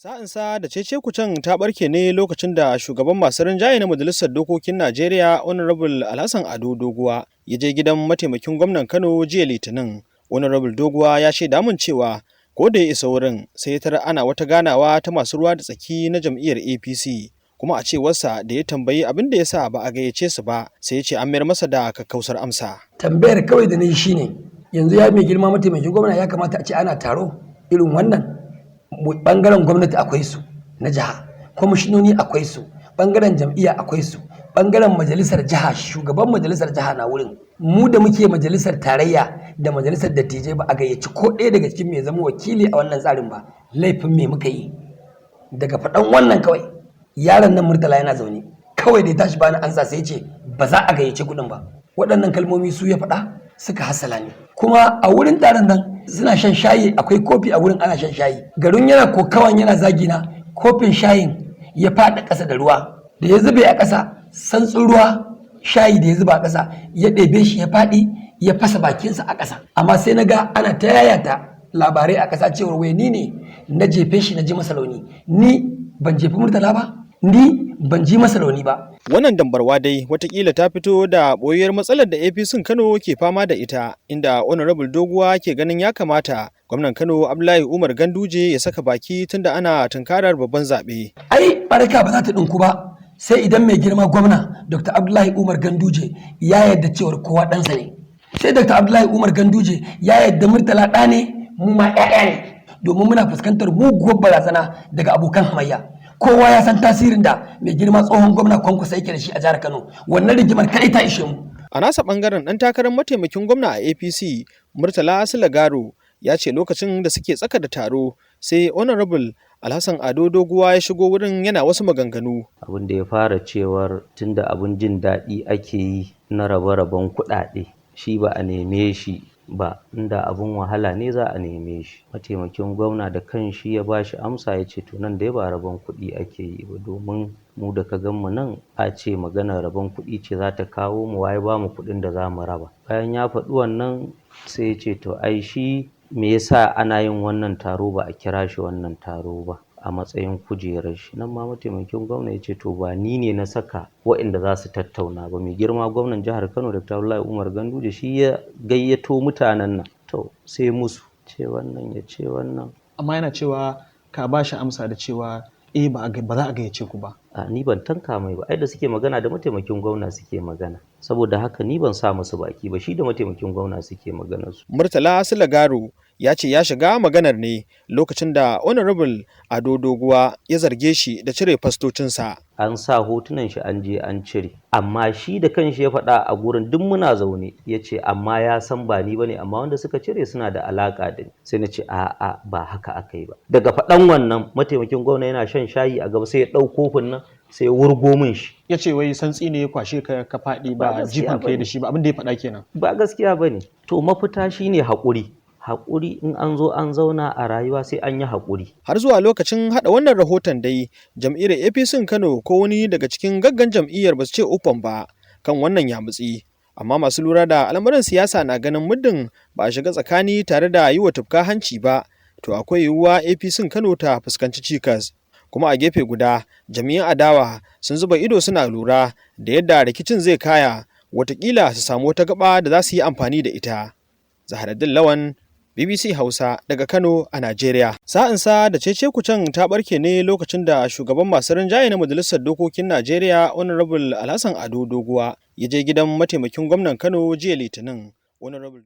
Sa'insa da cece-kucen ta ɓarke ne lokacin da shugaban masu rinjaye na Majalisar Dokokin Najeriya Honorable Alhassan Ado Doguwa ya je gidan mataimakin gwamnan Kano jiya Litinin. Honorable Doguwa ya shaida min cewa ko da ya isa wurin sai ya tarar ana wata ganawa ta masu ruwa da tsaki na jam'iyyar APC. Kuma a cewarsa da ya tambayi abin da ya sa ba a gayyace su ba sai ya ce an mayar masa da kakkausar amsa. Tambayar kawai da na yi shine yanzu ya mai girma mataimakin gwamna ya kamata a ce ana taro irin wannan. Bangaren gwamnati akwai su na jiha, kwamishinoni akwai su, bangaren jam'iyya akwai su, bangaren majalisar jiha shugaban majalisar jiha na wurin. Mu da muke majalisar tarayya da majalisar dattijai ba a gayyaci ko ɗaya daga cikin mai zama wakili a wannan tsarin ba. Laifin me muka yi? Daga faɗan wannan kawai yaron nan Murtala yana zaune kawai da ya tashi bani ansa sai ya ce ba za a gayyace kuɗin ba. Waɗannan kalmomi su ya faɗa suka hasala ni. Kuma a wurin taron nan suna shan shayi, akwai kofi a wurin ana shan shayi. Garin yana kokawan yana zagina, kofin shayin ya faɗa ƙasa da ruwa. Da ya zube a ƙasa, santsin ruwa shayi da ya zuba a ƙasa ya ɗebe shi ya faɗi ya fasa bakinsa a ƙasa. Amma sai na ga ana ta yayata labarai a ƙasa cewar wai ni ne na jefe shi na ji masa rauni. Ni ban jefi Murtala ba, ni ban ji masa rauni ba. Wannan dambarwa dai watakila ta fito da ɓoyayyar matsalar da APC Kano ke fama da ita, inda Honorable Doguwa ke ganin ya kamata gwamnan Kano Abdullahi Umar Ganduje ya saka baki tunda ana tunkarar babban zaɓe. Ai baraka ba za ta ɗinku ba sai idan mai girma gwamna Dr. Abdullahi Umar Ganduje ya yarda cewar kowa ɗansa ne. Sai Dr. Abdullahi Umar Ganduje ya yarda Murtala ɗa ne, mu ma ƴaƴa ne, domin muna fuskantar muguwar barazana daga abokan hamayya. Kowa ya san tasirin da mai girma tsohon gwamna Kwankwasa yake da shi a jihar Kano. Wannan rigimar kaɗai ta ishe mu. A nasa ɓangaren ɗan takarar mataimakin gwamna a APC Murtala Sulagaro ya ce lokacin da suke tsaka da taro sai Honorable Alhassan Ado Doguwa ya shigo wurin yana wasu maganganu. Abin da ya fara cewar tunda abin jin daɗi ake yi na rabe-raben kuɗaɗe shi ba a neme shi ba, inda abin wahala ne za a neme shi. Mataimakin gwamna da kanshi ya bashi amsa ya ce to nan dai ba rabon kuɗi ake yi ba, domin mu da ka gan mu nan a ce maganar rabon kuɗi ce za ta kawo mu waye ba mu kuɗin da za mu raba. Bayan ya faɗi wannan sai ya ce to ai shi me yasa ana yin wannan taro ba a kira shi wannan taro ba a matsayin kujerar shi. Nan ma mataimakin gwamna ya ce to ba ni ne na saka waɗanda za su tattauna ba, mai girma gwamnan jihar Kano Dr. Abdullahi Umar Ganduje shi ya gayyato mutanen nan. To sai musu ce wannan ya ce wannan. Amma yana cewa ka ba shi amsa da cewa ba za a gayyace ku ba. Ni ban tanka mai ba, ai da suke magana da mataimakin gwamna suke magana, saboda haka ni ban sa musu baki ba, shi da mataimakin gwamna suke magana su. Murtala Sulagaro ya ce ya shiga maganar ne lokacin da Honorable Ado Doguwa ya zarge shi da cire fastocinsa. An sa hotunan shi an je an cire, amma shi da kanshi ya faɗa a gurin duk muna zaune ya ce amma ya san ba ni bane, amma wanda suka cire suna da alaka da ni. Sai na ce a'a ba haka aka yi ba. Daga faɗan wannan mataimakin gwamna yana shan shayi a gaba sai ya ɗau kofin nan sai ya wurgo min shi. Ya ce wai santsi ne ya kwashe ka faɗi ba jifan kai da shi ba, abin da ya faɗa kenan. Ba gaskiya bane. To mafita shine haƙuri. Haƙuri in an zo an zauna a rayuwa sai an yi haƙuri. Har zuwa lokacin haɗa wannan rahoton dai jam'iyyar APC Kano ko wani daga cikin gaggan jam'iyyar ba su ce ufan ba kan wannan yamutsi. Amma masu lura da al'amuran siyasa na ganin muddin ba a shiga tsakani tare da yi wa tufka hanci ba, to akwai yiwuwa APC Kano ta fuskanci cikas. Kuma a gefe guda jami'an adawa sun zuba ido suna lura da yadda rikicin zai kaya, watakila su samu wata gaba da za su yi amfani da ita. Zaharaddin Lawan, BBC Hausa daga Kano a Najeriya. Sa'insa da cece-kucen ta ɓarke ne lokacin da shugaban masu rinjaye na Majalisar Dokokin Najeriya Honorable Alhassan Ado Doguwa ya je gidan mataimakin gwamnan Kano jiya Litinin. Honorable